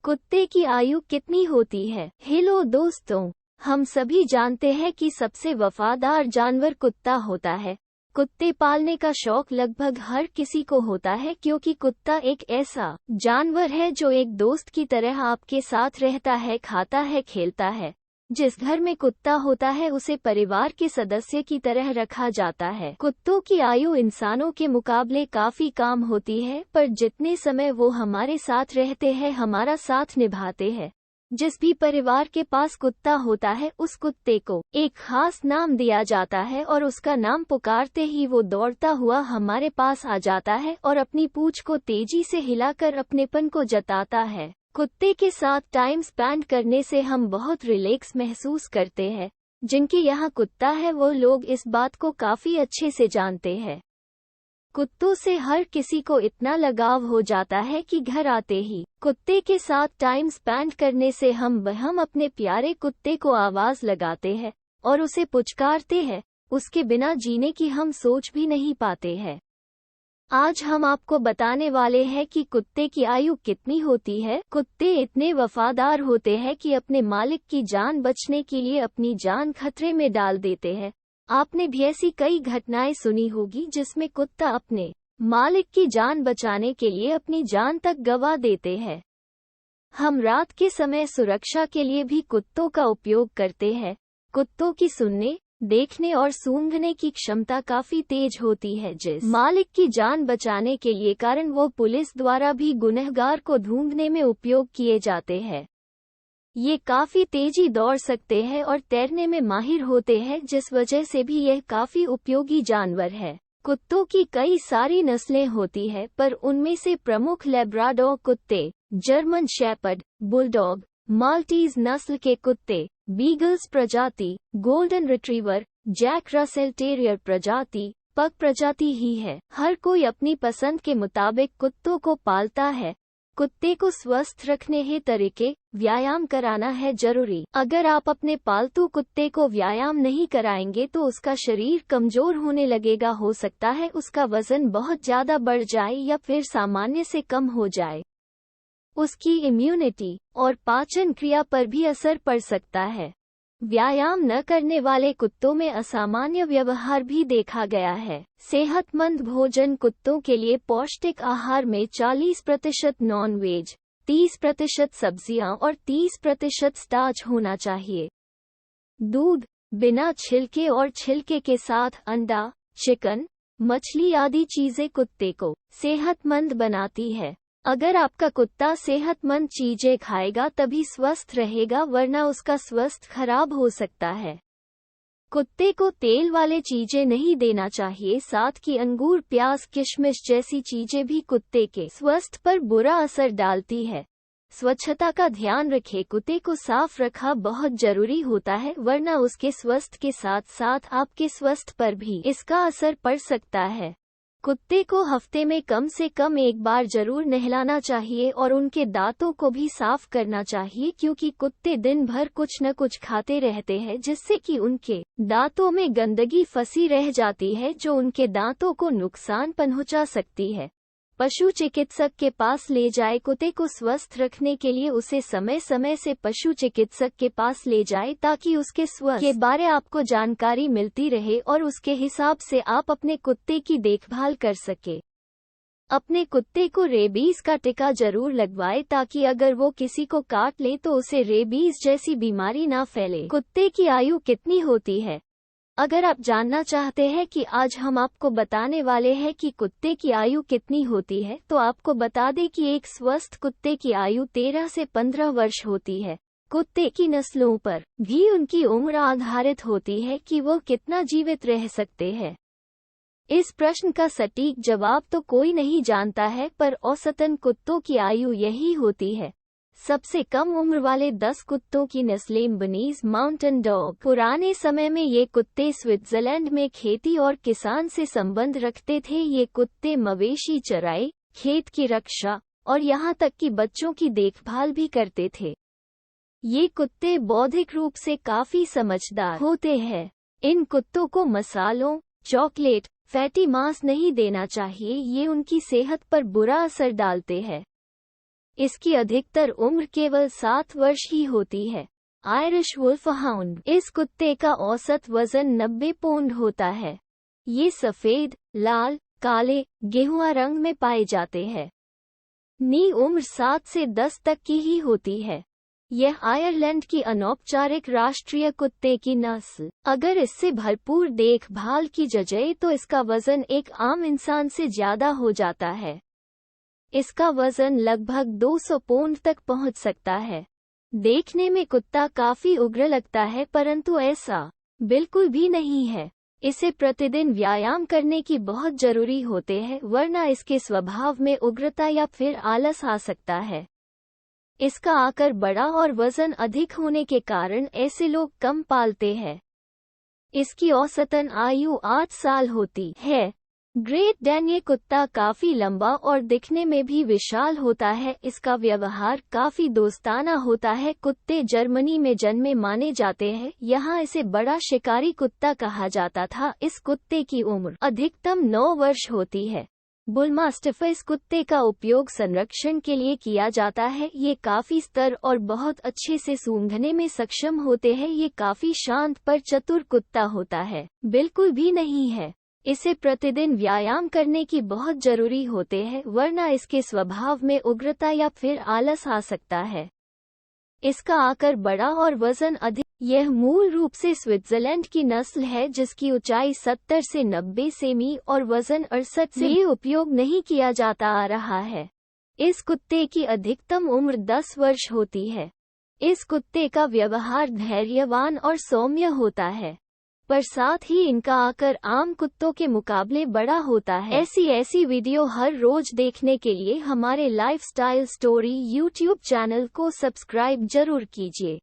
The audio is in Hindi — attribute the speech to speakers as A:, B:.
A: कुत्ते की आयु कितनी होती है? हेलो दोस्तों, हम सभी जानते हैं कि सबसे वफादार जानवर कुत्ता होता है। कुत्ते पालने का शौक लगभग हर किसी को होता है क्योंकि कुत्ता एक ऐसा जानवर है जो एक दोस्त की तरह आपके साथ रहता है, खाता है, खेलता है। जिस घर में कुत्ता होता है उसे परिवार के सदस्य की तरह रखा जाता है। कुत्तों की आयु इंसानों के मुकाबले काफी कम होती है, पर जितने समय वो हमारे साथ रहते हैं, हमारा साथ निभाते हैं। जिस भी परिवार के पास कुत्ता होता है उस कुत्ते को एक खास नाम दिया जाता है और उसका नाम पुकारते ही वो दौड़ता हुआ हमारे पास आ जाता है और अपनी पूंछ को तेजी से हिलाकर अपनेपन को जताता है। कुत्ते के साथ टाइम स्पेंड करने से हम बहुत रिलैक्स महसूस करते हैं। जिनके यहाँ कुत्ता है वो लोग इस बात को काफी अच्छे से जानते हैं। कुत्तों से हर किसी को इतना लगाव हो जाता है कि घर आते ही कुत्ते के साथ टाइम स्पेंड करने से हम अपने प्यारे कुत्ते को आवाज लगाते हैं और उसे पुचकारते हैं। उसके बिना जीने की हम सोच भी नहीं पाते हैं। आज हम आपको बताने वाले हैं कि कुत्ते की आयु कितनी होती है। कुत्ते इतने वफादार होते हैं कि अपने मालिक की जान बचने के लिए अपनी जान खतरे में डाल देते हैं। आपने भी ऐसी कई घटनाएं सुनी होगी जिसमें कुत्ता अपने मालिक की जान बचाने के लिए अपनी जान तक गंवा देते हैं। हम रात के समय सुरक्षा के लिए भी कुत्तों का उपयोग करते हैं। कुत्तों की सुनने, देखने और सूंघने की क्षमता काफी तेज होती है, जिस मालिक की जान बचाने के लिए कारण वो पुलिस द्वारा भी गुनहगार को ढूंढने में उपयोग किए जाते हैं। ये काफी तेजी दौड़ सकते हैं और तैरने में माहिर होते हैं, जिस वजह से भी यह काफी उपयोगी जानवर है। कुत्तों की कई सारी नस्लें होती है, पर उनमें से प्रमुख लैब्राडोर कुत्ते, जर्मन शेपर्ड, बुलडॉग, माल्टीज नस्ल के कुत्ते, बीगल्स प्रजाति, golden retriever, Jack Russell terrier प्रजाति, पग प्रजाति ही है। हर कोई अपनी पसंद के मुताबिक कुत्तों को पालता है। कुत्ते को स्वस्थ रखने के तरीके, व्यायाम कराना है जरूरी। अगर आप अपने पालतू कुत्ते को व्यायाम नहीं कराएंगे तो उसका शरीर कमजोर होने लगेगा। हो सकता है उसका वजन बहुत ज्यादा बढ़ जाए या फिर सामान्य से कम हो जाए। उसकी इम्यूनिटी और पाचन क्रिया पर भी असर पड़ सकता है। व्यायाम न करने वाले कुत्तों में असामान्य व्यवहार भी देखा गया है। सेहतमंद भोजन कुत्तों के लिए पौष्टिक आहार में 40% नॉन-वेज, 30% सब्जियां और 30% स्टार्च होना चाहिए। दूध, बिना छिलके और छिलके के साथ अंडा, चिकन, मछली आदि चीजें कुत्ते को सेहतमंद बनाती है। अगर आपका कुत्ता सेहतमंद चीजें खाएगा तभी स्वस्थ रहेगा, वरना उसका स्वास्थ्य खराब हो सकता है। कुत्ते को तेल वाले चीजें नहीं देना चाहिए, साथ ही अंगूर, प्याज, किशमिश जैसी चीजें भी कुत्ते के स्वास्थ्य पर बुरा असर डालती है। स्वच्छता का ध्यान रखें। कुत्ते को साफ रखा बहुत जरूरी होता है, वरना उसके स्वास्थ्य के साथ साथ आपके स्वास्थ्य पर भी इसका असर पड़ सकता है। कुत्ते को हफ्ते में कम से कम एक बार जरूर नहलाना चाहिए और उनके दांतों को भी साफ करना चाहिए, क्योंकि कुत्ते दिन भर कुछ न कुछ खाते रहते हैं, जिससे कि उनके दांतों में गंदगी फंसी रह जाती है जो उनके दांतों को नुकसान पहुंचा सकती है। पशु चिकित्सक के पास ले जाए। कुत्ते को स्वस्थ रखने के लिए उसे समय समय से पशु चिकित्सक के पास ले जाए ताकि उसके स्वास्थ्य के बारे आपको जानकारी मिलती रहे और उसके हिसाब से आप अपने कुत्ते की देखभाल कर सके। अपने कुत्ते को रेबीज का टीका जरूर लगवाए ताकि अगर वो किसी को काट ले तो उसे रेबीज जैसी बीमारी ना फैले। कुत्ते की आयु कितनी होती है? अगर आप जानना चाहते हैं कि आज हम आपको बताने वाले हैं कि कुत्ते की आयु कितनी होती है, तो आपको बता दें कि एक स्वस्थ कुत्ते की आयु 13 से 15 वर्ष होती है। कुत्ते की नस्लों पर भी उनकी उम्र आधारित होती है कि वो कितना जीवित रह सकते हैं। इस प्रश्न का सटीक जवाब तो कोई नहीं जानता है, पर औसतन कुत्तों की आयु यही होती है। सबसे कम उम्र वाले 10 कुत्तों की नस्लें बनीज माउंटेन डॉग। पुराने समय में ये कुत्ते स्विट्जरलैंड में खेती और किसान से संबंध रखते थे। ये कुत्ते मवेशी चराई, खेत की रक्षा और यहाँ तक कि बच्चों की देखभाल भी करते थे। ये कुत्ते बौद्धिक रूप से काफी समझदार होते हैं। इन कुत्तों को मसालों, चॉकलेट, फैटी मांस नहीं देना चाहिए, ये उनकी सेहत पर बुरा असर डालते हैं। इसकी अधिकतर उम्र केवल 7 वर्ष ही होती है। आयरिश वुल्फहाउंड, इस कुत्ते का औसत वजन 90 पौंड होता है। ये सफेद, लाल, काले, गेहुआ रंग में पाए जाते हैं। नी उम्र 7 से 10 तक की ही होती है। यह आयरलैंड की अनौपचारिक राष्ट्रीय कुत्ते की नस्ल। अगर इससे भरपूर देखभाल की जाए तो इसका वजन एक आम इंसान से ज्यादा हो जाता है। इसका वजन लगभग 200 पौंड तक पहुंच सकता है। देखने में कुत्ता काफी उग्र लगता है, परंतु ऐसा बिल्कुल भी नहीं है। इसे प्रतिदिन व्यायाम करने की बहुत जरूरी होते हैं, वरना इसके स्वभाव में उग्रता या फिर आलस आ सकता है। इसका आकार बड़ा और वजन अधिक होने के कारण ऐसे लोग कम पालते हैं। इसकी औसतन आयु 8 साल होती है। ग्रेट डैन, ये कुत्ता काफी लंबा और दिखने में भी विशाल होता है। इसका व्यवहार काफी दोस्ताना होता है। कुत्ते जर्मनी में जन्मे माने जाते हैं। यहाँ इसे बड़ा शिकारी कुत्ता कहा जाता था। इस कुत्ते की उम्र अधिकतम 9 वर्ष होती है। बुलमास्टिफ, इस कुत्ते का उपयोग संरक्षण के लिए किया जाता है। ये काफी स्तर और बहुत अच्छे से सूंघने में सक्षम होते हैं। ये काफी शांत पर चतुर कुत्ता होता है, बिल्कुल भी नहीं है। इसे प्रतिदिन व्यायाम करने की बहुत जरूरी होते हैं, वरना इसके स्वभाव में उग्रता या फिर आलस आ सकता है। इसका आकार बड़ा और वजन अधिक। यह मूल रूप से स्विट्जरलैंड की नस्ल है, जिसकी ऊंचाई 70 से 90 सेमी और वजन 68 से। ये उपयोग नहीं किया जाता आ रहा है। इस कुत्ते की अधिकतम उम्र 10 वर्ष होती है। इस कुत्ते का व्यवहार धैर्यवान और सौम्य होता है, पर साथ ही इनका आकार आम कुत्तों के मुकाबले बड़ा होता है। ऐसी वीडियो हर रोज देखने के लिए हमारे लाइफस्टाइल स्टोरी YouTube चैनल को सब्सक्राइब जरूर कीजिए।